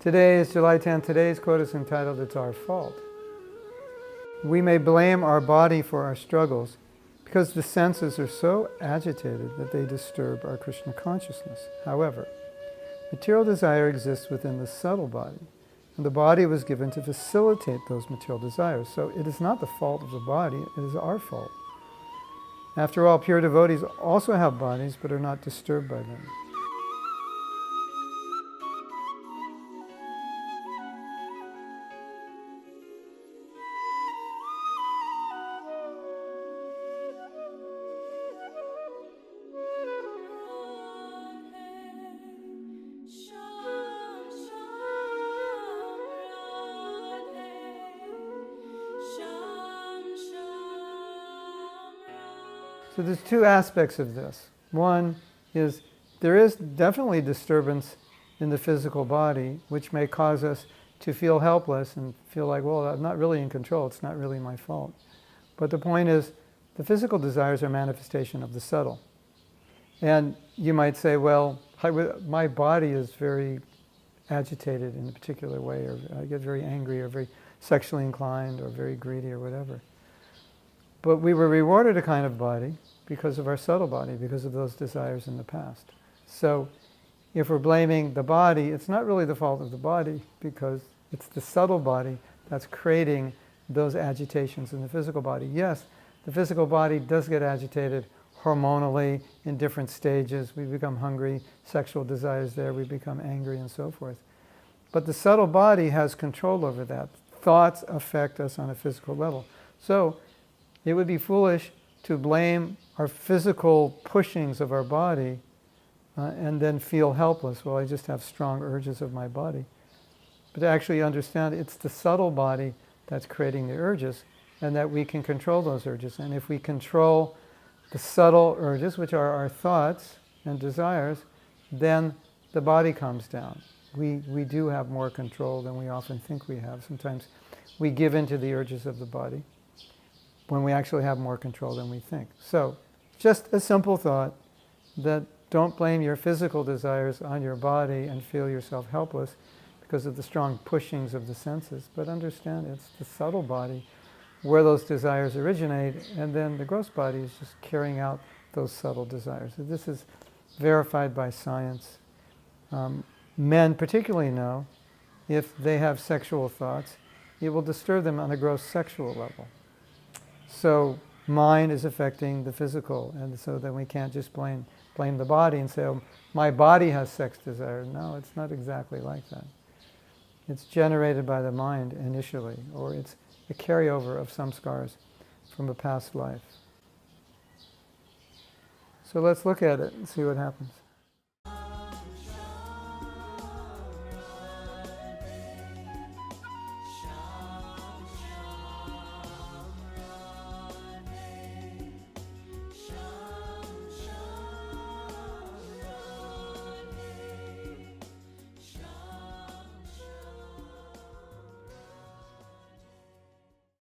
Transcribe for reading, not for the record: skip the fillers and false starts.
Today is July 10th. Today's quote is entitled, "It's Our Fault." We may blame our body for our struggles because the senses are so agitated that they disturb our Krishna consciousness. However, material desire exists within the subtle body, and the body was given to facilitate those material desires. So it is not the fault of the body, it is our fault. After all, pure devotees also have bodies but are not disturbed by them. So there's two aspects of this. One is there is definitely disturbance in the physical body, which may cause us to feel helpless and feel like, well, I'm not really in control, it's not really my fault. But the point is, the physical desires are manifestation of the subtle. And you might say, well, my body is very agitated in a particular way, or I get very angry, or very sexually inclined, or very greedy, or whatever. But we were rewarded a kind of body because of our subtle body, because of those desires in the past. So if we're blaming the body, it's not really the fault of the body, because it's the subtle body that's creating those agitations in the physical body. Yes, the physical body does get agitated hormonally in different stages. We become hungry, sexual desires there, we become angry and so forth. But the subtle body has control over that. Thoughts affect us on a physical level. So it would be foolish to blame our physical pushings of our body and then feel helpless. Well, I just have strong urges of my body. But to actually understand it's the subtle body that's creating the urges, and that we can control those urges. And if we control the subtle urges, which are our thoughts and desires, then the body comes down. We do have more control than we often think we have. Sometimes we give in to the urges of the body when we actually have more control than we think. So, just a simple thought that don't blame your physical desires on your body and feel yourself helpless because of the strong pushings of the senses, but understand it's the subtle body where those desires originate, and then the gross body is just carrying out those subtle desires. So this is verified by science. Men particularly know if they have sexual thoughts, it will disturb them on a gross sexual level. So mind is affecting the physical, and so then we can't just blame the body and say, oh, my body has sex desire. No, it's not exactly like that. It's generated by the mind initially, or it's a carryover of some scars from a past life. So let's look at it and see what happens.